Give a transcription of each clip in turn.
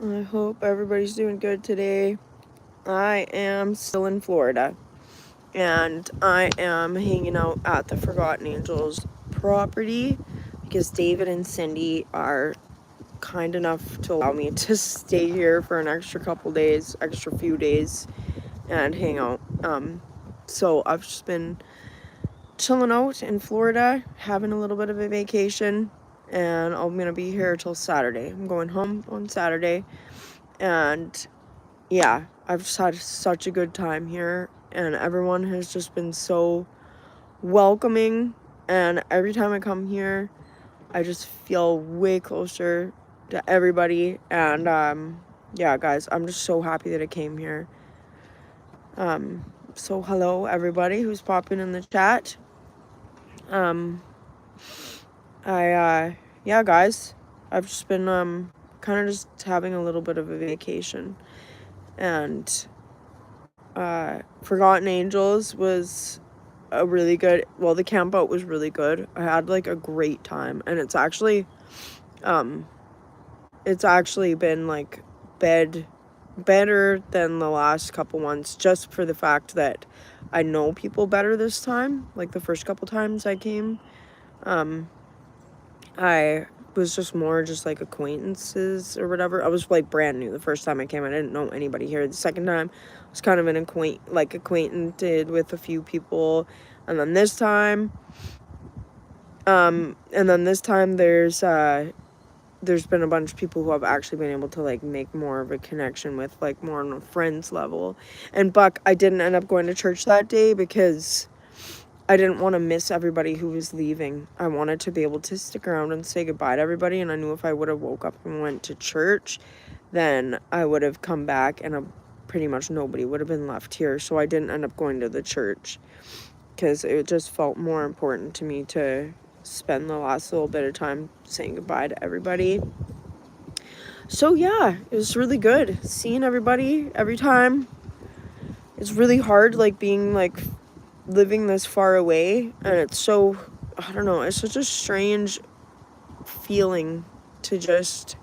I hope everybody's doing good today. I am still in Florida, and I am hanging out at the Forgotten Angels property because David and Cindy are kind enough to allow me to stay here for an extra few days, and hang out. So I've just been chilling out in Florida, having a little bit of a vacation, and I'm gonna be here till Saturday. I'm going home on Saturday, and yeah, I've just had such a good time here, and everyone has just been so welcoming. And every time I come here, I just feel way closer to everybody. And yeah, guys, I'm just so happy that I came here. So hello everybody who's popping in the chat. Yeah, guys, I've just been kind of just having a little bit of a vacation, and Forgotten Angels was a really good, well, the camp out was really good. I had like a great time, and it's actually been like better than the last couple months, just for the fact that I know people better this time. Like the first couple times I came, I was just more just like acquaintances or whatever. I was like brand new the first time I came. I didn't know anybody here. The second time I was kind of acquainted with a few people. And then this time there's been a bunch of people who I've actually been able to like make more of a connection with, like more on a friends level. And Buck, I didn't end up going to church that day because I didn't want to miss everybody who was leaving. I wanted to be able to stick around and say goodbye to everybody, and I knew if I would have woke up and went to church, then I would have come back and pretty much nobody would have been left here. So I didn't end up going to the church because it just felt more important to me to spend the last little bit of time saying goodbye to everybody. So yeah, it was really good seeing everybody every time. It's really hard, like being like living this far away, and it's so, I don't know, it's such a strange feeling to just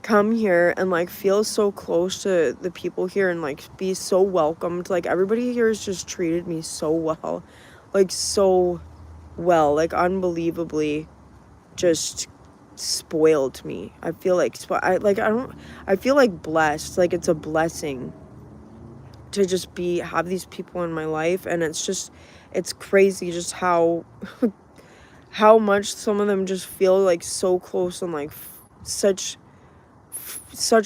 come here and like feel so close to the people here and like be so welcomed. Like everybody here has just treated me so well, like so well, like unbelievably just spoiled me. I feel like I feel like blessed, like it's a blessing to just have these people in my life. And it's crazy just how much some of them just feel like so close, and like such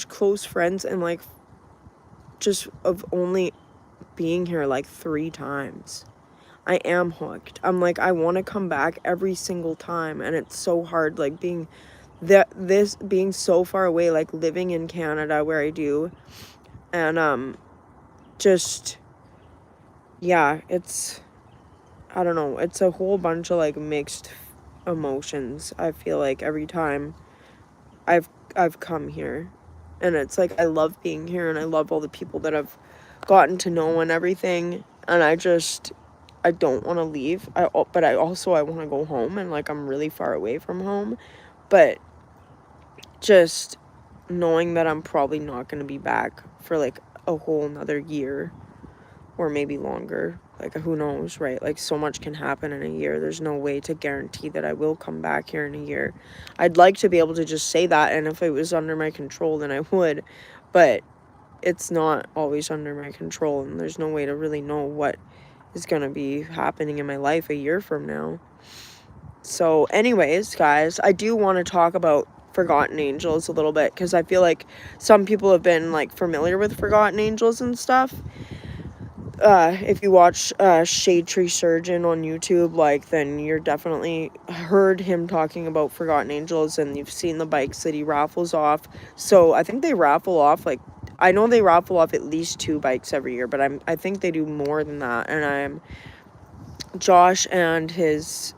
close friends, and like just of only being here like 3 times. I am hooked. I'm like, I want to come back every single time, and it's so hard, like being so far away, like living in Canada where I do. And just, yeah, I don't know, it's a whole bunch of like mixed emotions. I feel like every time I've come here, and it's like I love being here, and I love all the people that I've gotten to know and everything, and I don't want to leave. But I want to go home, and like I'm really far away from home, but just knowing that I'm probably not going to be back for like a whole another year, or maybe longer. Like, who knows, right? Like, so much can happen in a year. There's no way to guarantee that I will come back here in a year. I'd like to be able to just say that, and if it was under my control, then I would. But it's not always under my control, and there's no way to really know what is going to be happening in my life a year from now. So, anyways, guys, I do want to talk about Forgotten Angels a little bit, because I feel like some people have been, like, familiar with Forgotten Angels and stuff. If you watch Shade Tree Surgeon on YouTube, like, then you're definitely heard him talking about Forgotten Angels, and you've seen the bikes that he raffles off. So I think they raffle off, like, I know they raffle off at least 2 bikes every year, but I think they do more than that. And Josh and Shay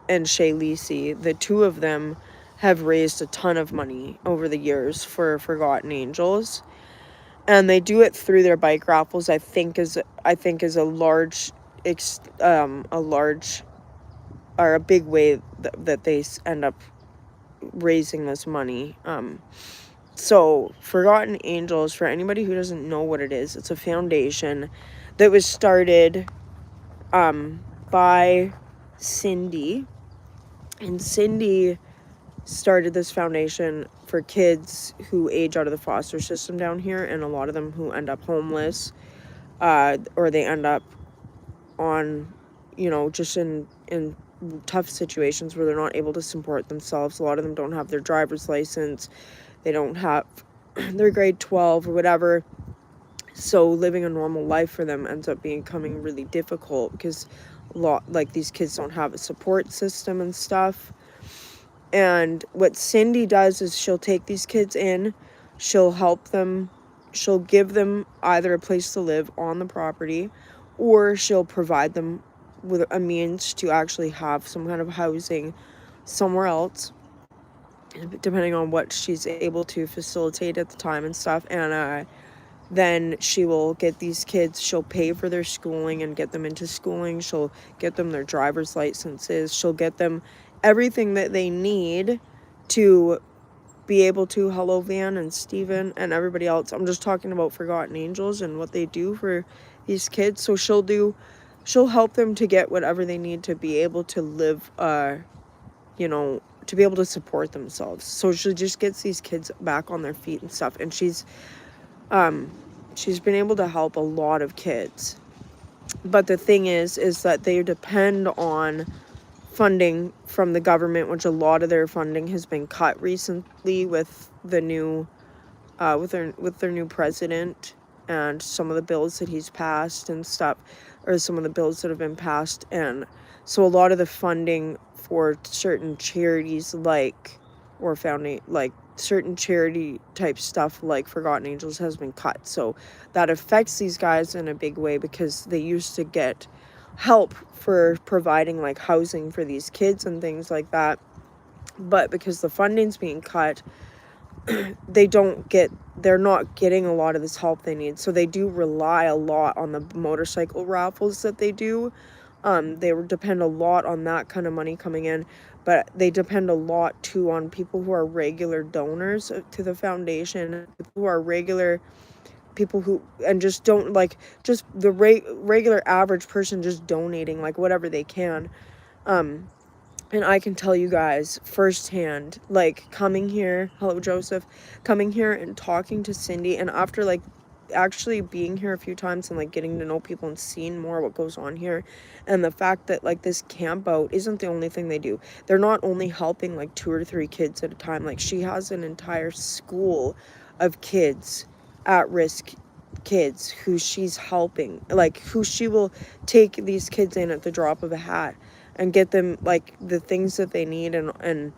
Lisi, the two of them have raised a ton of money over the years for Forgotten Angels. And they do it through their bike raffles. I think is a large or a big way that they end up raising this money. So Forgotten Angels, for anybody who doesn't know what it is, it's a foundation that was started by Cindy. And Cindy started this foundation for kids who age out of the foster system down here, and a lot of them who end up homeless, or they end up on, just in tough situations where they're not able to support themselves. A lot of them don't have their driver's license, they don't have their grade 12 or whatever, so living a normal life for them ends up becoming really difficult because these kids don't have a support system and stuff. And what Cindy does is she'll take these kids in, she'll help them, she'll give them either a place to live on the property, or she'll provide them with a means to actually have some kind of housing somewhere else, depending on what she's able to facilitate at the time and stuff. And then she will get these kids, she'll pay for their schooling and get them into schooling, she'll get them their driver's licenses, she'll get them everything that they need to be able to. Hello, Van and Steven and everybody else. I'm just talking about Forgotten Angels and what they do for these kids. So she'll help them to get whatever they need to be able to live, to be able to support themselves. So she just gets these kids back on their feet and stuff. And she's been able to help a lot of kids. But the thing is that they depend on funding from the government, which a lot of their funding has been cut recently with the new with their new president, and some of the bills that he's passed and stuff, or some of the bills that have been passed. And so a lot of the funding for certain charities certain charity type stuff like Forgotten Angels has been cut. So that affects these guys in a big way, because they used to get help for providing like housing for these kids and things like that, but because the funding's being cut, they're not getting a lot of this help they need. So they do rely a lot on the motorcycle raffles that they do. They depend a lot on that kind of money coming in, but they depend a lot too on people who are regular donors to the foundation, people who are regular people who, and just don't just the regular average person just donating like whatever they can. And I can tell you guys firsthand, coming here, hello Joseph, coming here and talking to Cindy, and after actually being here a few times and getting to know people and seeing more what goes on here, and the fact that this camp out isn't the only thing they do. They're not only helping 2 or 3 kids at a time. She has an entire school of kids, at-risk kids, who she's helping, who she will take these kids in at the drop of a hat and get them the things that they need. And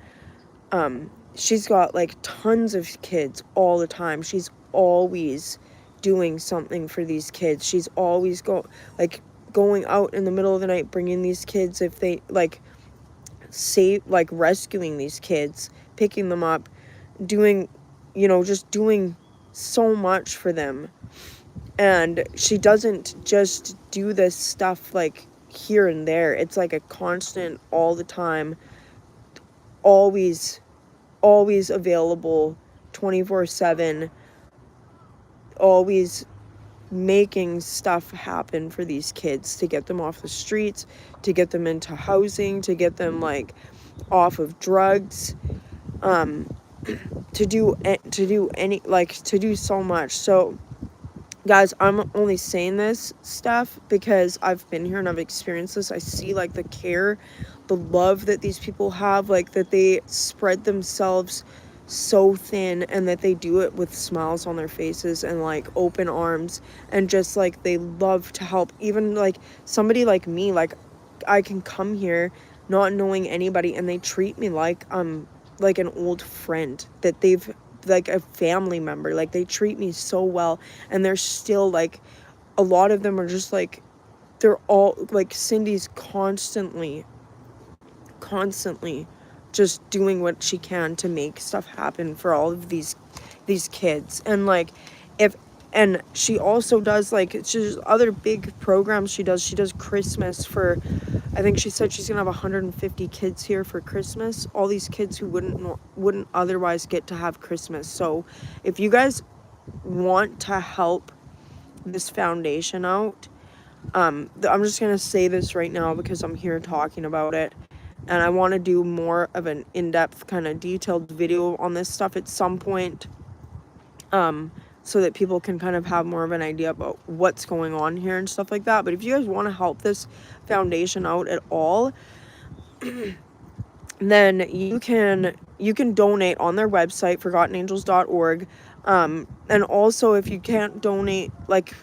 she's got tons of kids all the time. She's always doing something for these kids. She's always going out in the middle of the night, bringing these kids, if they rescuing these kids, picking them up, doing just doing so much for them. And she doesn't just do this stuff here and there. It's a constant, all the time, always available, 24/7, always making stuff happen for these kids, to get them off the streets, to get them into housing, to get them off of drugs, to do so much. So guys, I'm only saying this stuff because I've been here and I've experienced this. I see the care, the love that these people have, that they spread themselves so thin, and that they do it with smiles on their faces and open arms, and just they love to help. Even somebody like me, I can come here not knowing anybody, and they treat me like I'm an old friend that they've a family member. They treat me so well, and they're still a lot of them are just they're all Cindy's constantly just doing what she can to make stuff happen for all of these kids. And if And she also does like, it's just other big programs she does. She does Christmas for, I think she said she's gonna have 150 kids here for Christmas, all these kids who wouldn't otherwise get to have Christmas. So if you guys want to help this foundation out, I'm just gonna say this right now because I'm here talking about it, and I want to do more of an in-depth kind of detailed video on this stuff at some point, so that people can kind of have more of an idea about what's going on here and stuff like that. But if you guys want to help this foundation out at all, then you can donate on their website, forgottenangels.org. And also, if you can't donate, like,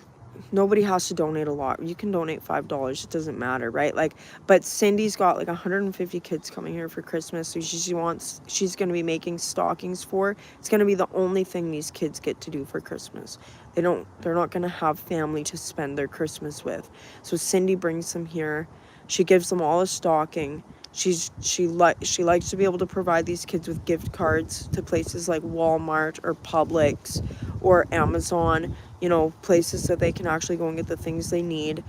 nobody has to donate a lot. You can donate $5. It doesn't matter, right? Like, but Cindy's got like 150 kids coming here for Christmas. So she's going to be making stockings for. It's going to be the only thing these kids get to do for Christmas. They're not going to have family to spend their Christmas with. So Cindy brings them here. She gives them all a stocking. She likes to be able to provide these kids with gift cards to places like Walmart or Publix or Amazon, you know, places that they can actually go and get the things they need.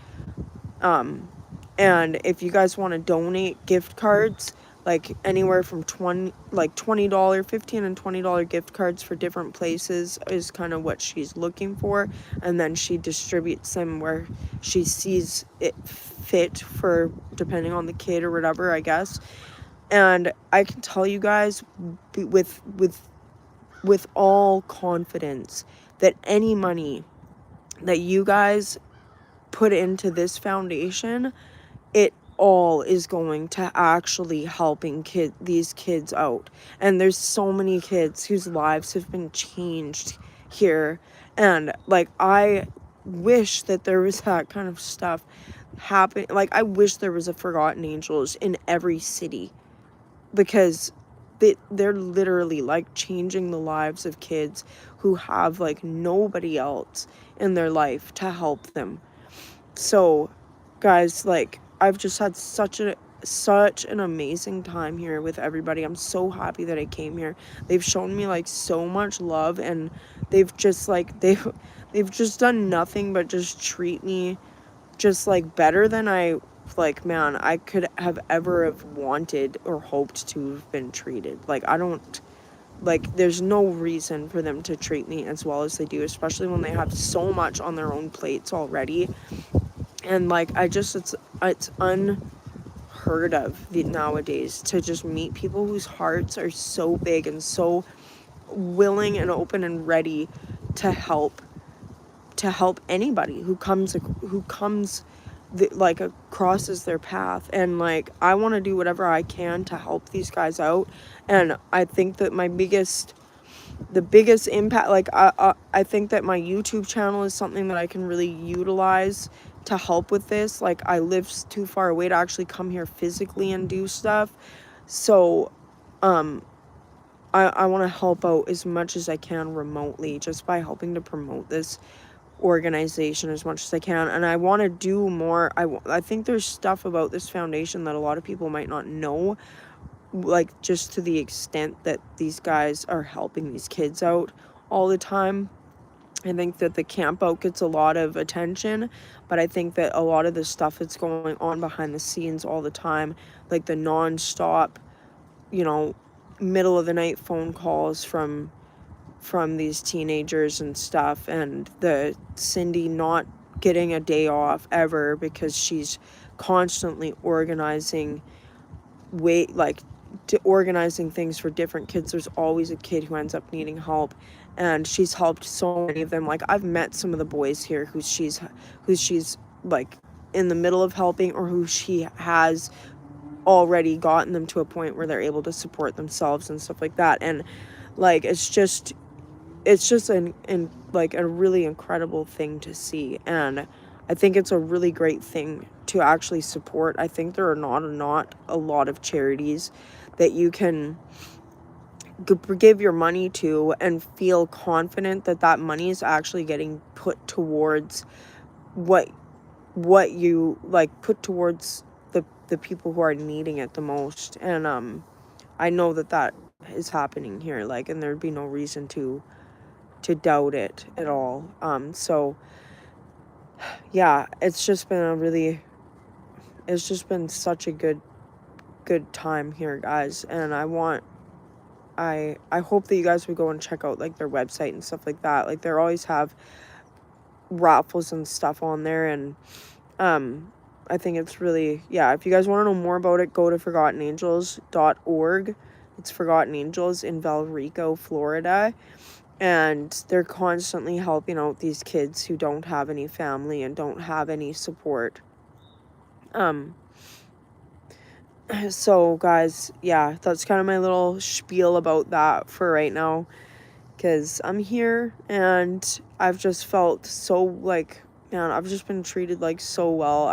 And if you guys want to donate gift cards, like anywhere from $20, $15 and $20 gift cards for different places is kind of what she's looking for. And then she distributes them where she sees it fit for, depending on the kid or whatever, I guess. And I can tell you guys with all confidence that any money that you guys put into this foundation, it all is going to actually helping these kids out. And there's so many kids whose lives have been changed here, and like, I wish that there was that kind of stuff happen. Like, I wish there was a Forgotten Angels in every city, because they're literally like changing the lives of kids who have like nobody else in their life to help them. So guys, like, I've just had such an amazing time here with everybody. I'm so happy that I came here. They've shown me like so much love, and they've just like they've just done nothing but just treat me just like better than I could have ever have wanted or hoped to have been treated. Like, I don't, like, there's no reason for them to treat me as well as they do, especially when they have so much on their own plates already. And like, it's unheard of nowadays to just meet people whose hearts are so big and so willing and open and ready to help anybody who comes crosses their path. And like, I want to do whatever I can to help these guys out. And I think that the biggest impact, like, I think that my YouTube channel is something that I can really utilize to help with this. Like, I live too far away to actually come here physically and do stuff. So I want to help out as much as I can remotely, just by helping to promote this organization as much as I can. And I want to do more. I think there's stuff about this foundation that a lot of people might not know, like, just to the extent that these guys are helping these kids out all the time. I think that the camp out gets a lot of attention, but I think that a lot of the stuff that's going on behind the scenes all the time, like the non-stop, you know, middle of the night phone calls from these teenagers and stuff, and the Cindy not getting a day off ever because she's constantly organizing organizing things for different kids. There's always a kid who ends up needing help, and she's helped so many of them. Like, I've met some of the boys here who she's like in the middle of helping, or who she has already gotten them to a point where they're able to support themselves and stuff like that. And like, it's just like a really incredible thing to see. And I think it's a really great thing to actually support. I think there are not a lot of charities that you can give your money to and feel confident that that money is actually getting put towards what you like, put towards the people who are needing it the most. And I know that is happening here, like, and there'd be no reason to to doubt it at all. So yeah, it's just been such a good time here, guys, and I hope that you guys would go and check out like their website and stuff like that. Like they always have raffles and stuff on there, and I think it's really, yeah, if you guys want to know more about it, go to ForgottenAngels.org. It's Forgotten Angels in Valrico, Florida, and they're constantly helping out these kids who don't have any family and don't have any support. So guys, yeah, that's kind of my little spiel about that for right now, because I'm here and I've just felt so like, man, I've just been treated like so well.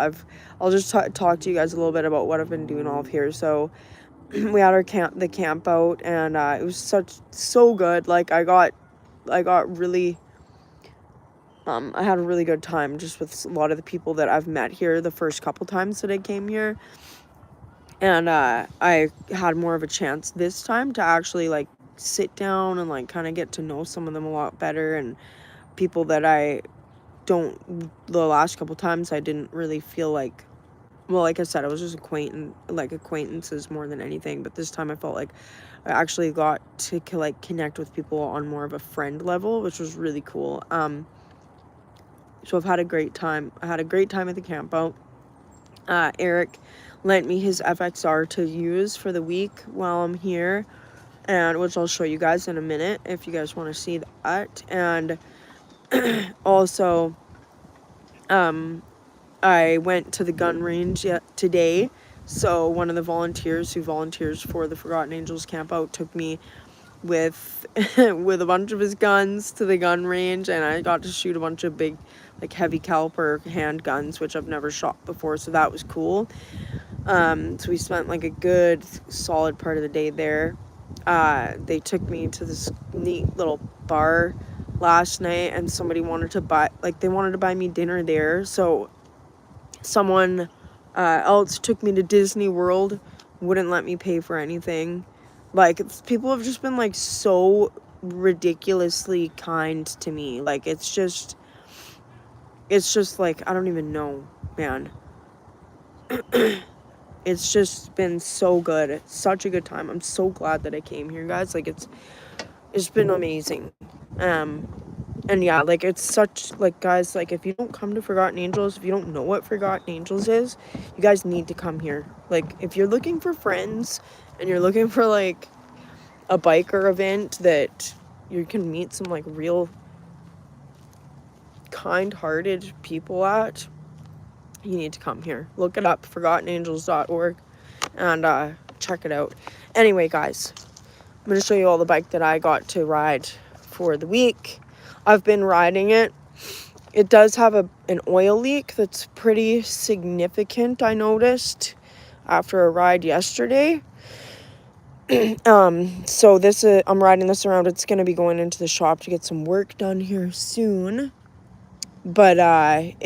I'll just talk to you guys a little bit about what I've been doing all of here. So we had our camp out, and it was so good. Like I got really I had a really good time just with a lot of the people that I've met here the first couple times that I came here. And I had more of a chance this time to actually like sit down and like kind of get to know some of them a lot better, and people that the last couple times I didn't really feel like, well, like I said, I was just acquaintances more than anything, but this time I felt like I actually got to like connect with people on more of a friend level, which was really cool. So I've had a great time. I had a great time at the camp out. Eric lent me his FXR to use for the week while I'm here, and which I'll show you guys in a minute if you guys want to see that. And also I went to the gun range today, so one of the volunteers who volunteers for the Forgotten Angels camp out took me with with a bunch of his guns to the gun range, and I got to shoot a bunch of big like heavy caliber handguns, which I've never shot before, so that was cool. So we spent like a good solid part of the day there. They took me to this neat little bar last night, and somebody wanted to buy me dinner there, so someone else took me to Disney World, wouldn't let me pay for anything. Like, people have just been like so ridiculously kind to me. Like, it's just like, I don't even know, man. It's just been so good. It's such a good time. I'm so glad that I came here, guys. Like, it's been amazing. And yeah, like, it's such, like, guys, like, if you don't come to Forgotten Angels, if you don't know what Forgotten Angels is, you guys need to come here. Like, if you're looking for friends and you're looking for, like, a biker event that you can meet some, like, real kind-hearted people at, you need to come here. Look it up, ForgottenAngels.org, and check it out. Anyway, guys, I'm going to show you all the bike that I got to ride for the week. I've been riding it. It does have an oil leak that's pretty significant, I noticed, after a ride yesterday. So I'm riding this around. It's going to be going into the shop to get some work done here soon. But,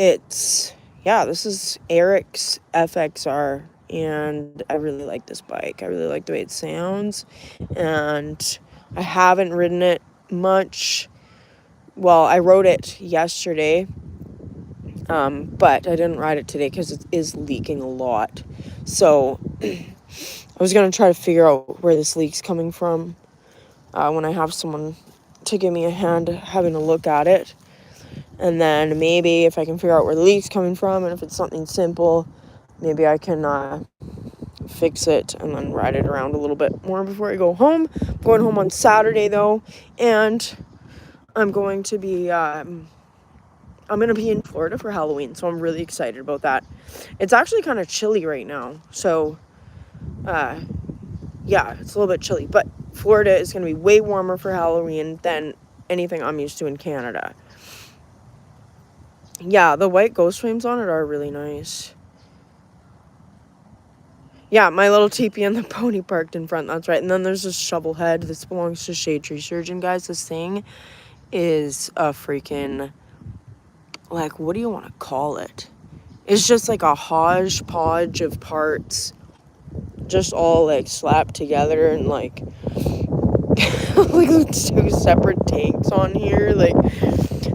this is Eric's FXR, and I really like this bike. I really like the way it sounds, and I haven't ridden it much. Well, I rode it yesterday, but I didn't ride it today because it is leaking a lot. So I was going to try to figure out where this leak's coming from when I have someone to give me a hand having a look at it. And then maybe if I can figure out where the leak's coming from, and if it's something simple, maybe I can fix it and then ride it around a little bit more before I go home. I'm going home on Saturday, though, and I'm going to be in Florida for Halloween, so I'm really excited about that. It's actually kind of chilly right now, so it's a little bit chilly, but Florida is going to be way warmer for Halloween than anything I'm used to in Canada. Yeah, the white ghost frames on it are really nice. Yeah, my little teepee and the pony parked in front, that's right. And then there's this shovel head. This belongs to Shade Tree Surgeon, guys. This thing is a freaking, like, what do you want to call it? It's just like a hodgepodge of parts, just all like slapped together, and like like two separate tanks on here. Like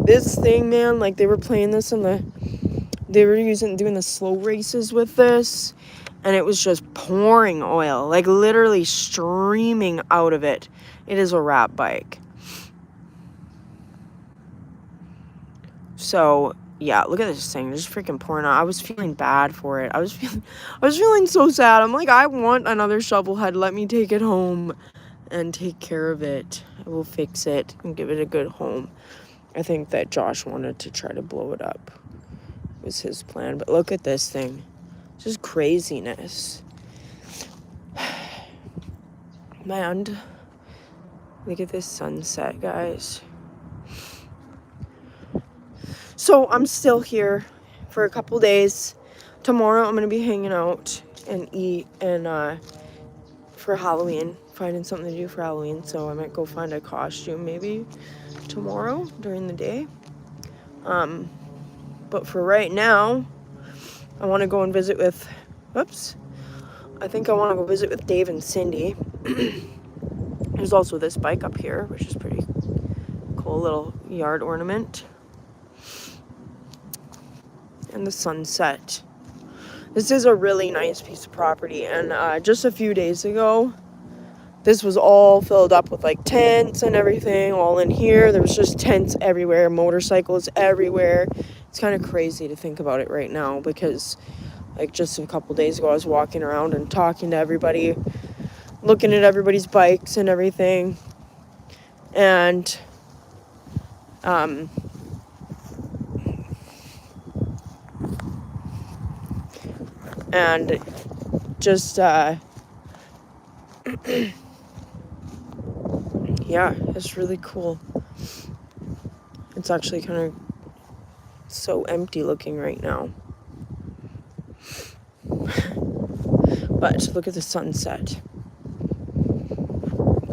this thing, man, like they were playing this they were doing the slow races with this, and it was just pouring oil, like literally streaming out of it. It is a rat bike. So yeah, look at this thing, just freaking pouring out. I was feeling bad for it. I was feeling so sad. I'm like, I want another shovel head. Let me take it home and take care of it. I will fix it and give it a good home. I think that Josh wanted to try to blow it up. It was his plan. But look at this thing. Just craziness. Man, look at this sunset, guys. So I'm still here for a couple days. Tomorrow I'm going to be hanging out and eat and for Halloween, finding something to do for Halloween. So I might go find a costume maybe tomorrow during the day. But for right now, I want to go and visit with, I think I want to go visit with Dave and Cindy. There's also this bike up here, which is pretty cool, little yard ornament. And the sunset. This is a really nice piece of property, and just a few days ago, this was all filled up with like tents and everything all in here. There was just tents everywhere, motorcycles everywhere. It's kind of crazy to think about it right now, because like just a couple days ago I was walking around and talking to everybody, looking at everybody's bikes and everything, and just yeah, it's really cool. It's actually kind of so empty looking right now. But look at the sunset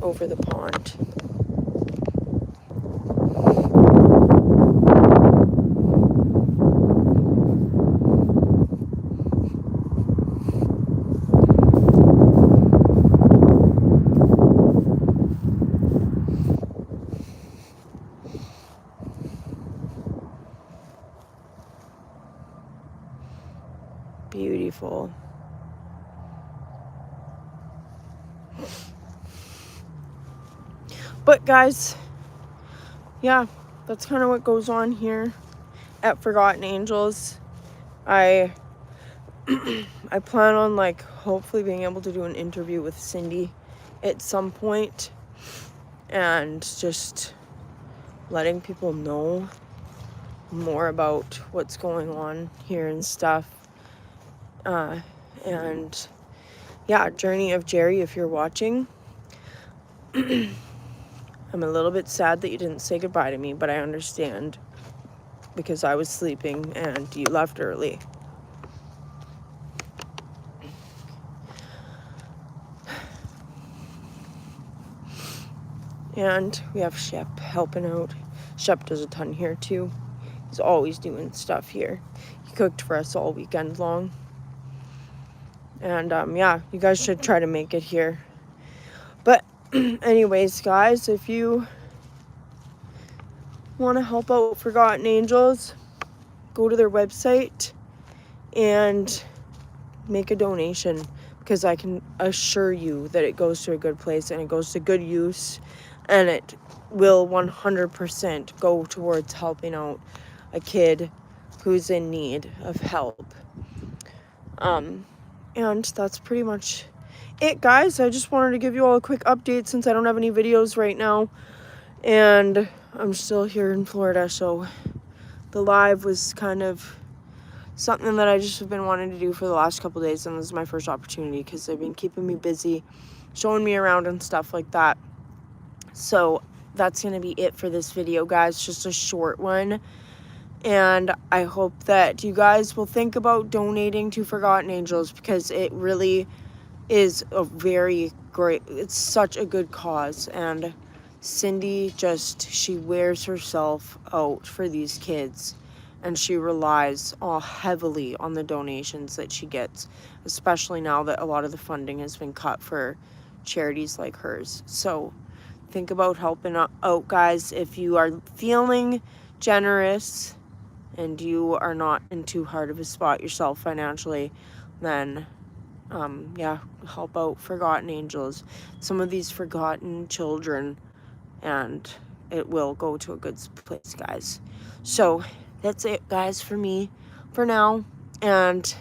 over the pond. Beautiful. But guys, yeah, that's kind of what goes on here at Forgotten Angels. I plan on like hopefully being able to do an interview with Cindy at some point, and just letting people know more about what's going on here and stuff. And yeah, Journey of Jerry, if you're watching, I'm a little bit sad that you didn't say goodbye to me, but I understand, because I was sleeping and you left early. And we have Shep helping out. Shep does a ton here too. He's always doing stuff here. He cooked for us all weekend long. And yeah, you guys should try to make it here. But anyways, guys, if you want to help out Forgotten Angels, go to their website and make a donation, because I can assure you that it goes to a good place and it goes to good use, and it will 100% go towards helping out a kid who's in need of help. And that's pretty much it, guys. I just wanted to give you all a quick update since I don't have any videos right now, and I'm still here in Florida, so the live was kind of something that I just have been wanting to do for the last couple days, and this is my first opportunity because they've been keeping me busy, showing me around and stuff like that. So that's going to be it for this video, guys. Just a short one. And I hope that you guys will think about donating to Forgotten Angels, because it really is a very great, it's such a good cause. And Cindy she wears herself out for these kids, and she relies all heavily on the donations that she gets, especially now that a lot of the funding has been cut for charities like hers. So think about helping out, guys. If you are feeling generous and you are not in too hard of a spot yourself financially, then yeah, help out Forgotten Angels, some of these forgotten children, and it will go to a good place, guys. So that's it, guys, for me for now. And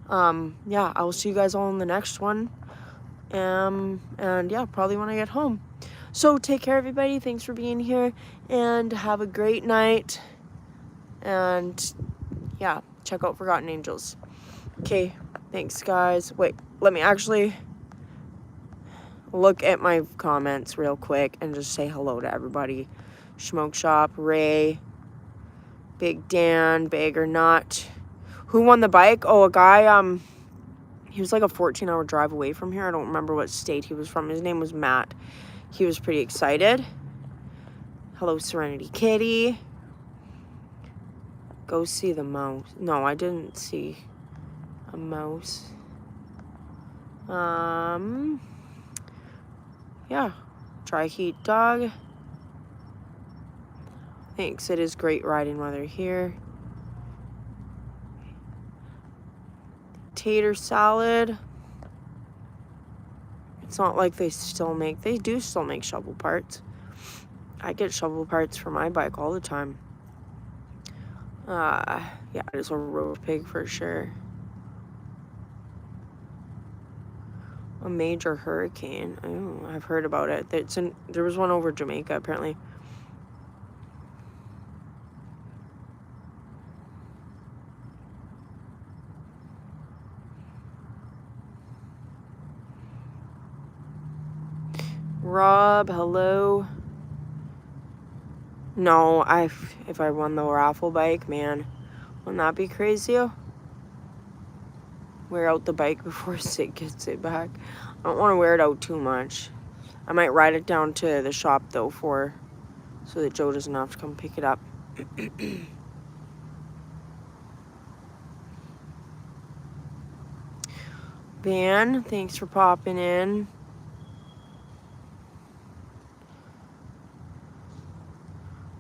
yeah, I will see you guys all in the next one. And yeah, probably when I get home. So take care, everybody. Thanks for being here, and have a great night. And yeah, check out Forgotten Angels. Okay, thanks, guys. Wait, let me actually look at my comments real quick and just say hello to everybody. Smoke Shop, Ray, Big Dan, Bagger Nut. Who won the bike? Oh, a guy, he was like a 14-hour drive away from here. I don't remember what state he was from. His name was Matt. He was pretty excited. Hello, Serenity Kitty. Go see the mouse. No, I didn't see a mouse. Yeah. Dry Heat Dog. Thanks. It is great riding weather here. Tater salad. It's not like they do still make shovel parts. I get shovel parts for my bike all the time. Yeah, it is a road pig for sure. A major hurricane. Oh, I've heard about it. There was one over Jamaica, apparently. Rob, hello. No, if I won the raffle bike, man, wouldn't that be crazy? Wear out the bike before Sid gets it back. I don't want to wear it out too much. I might ride it down to the shop though so that Joe doesn't have to come pick it up. Van, thanks for popping in.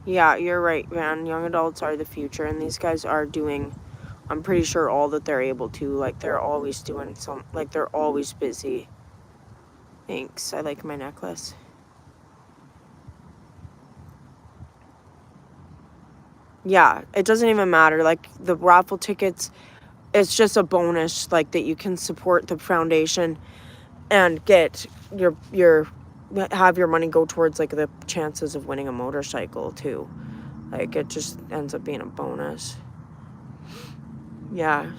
Yeah, you're right, Van. Young adults are the future, and these guys are doing, I'm pretty sure, all that they're able to. Like, they're always doing they're always busy. Thanks. I like my necklace. Yeah, it doesn't even matter. Like, the raffle tickets, it's just a bonus, like, that you can support the foundation and get have your money go towards, like, the chances of winning a motorcycle, too. Like, it just ends up being a bonus. Yeah.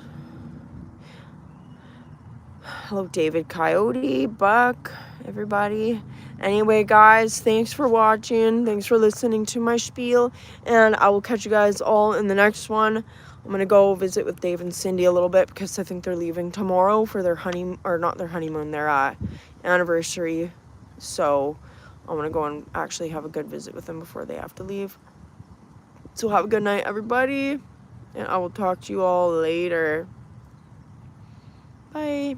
Hello, David Coyote, Buck, everybody. Anyway, guys, thanks for watching. Thanks for listening to my spiel. And I will catch you guys all in the next one. I'm going to go visit with Dave and Cindy a little bit because I think they're leaving tomorrow for their not their honeymoon, their anniversary. So I'm going to go and actually have a good visit with them before they have to leave. So have a good night, everybody. And I will talk to you all later. Bye.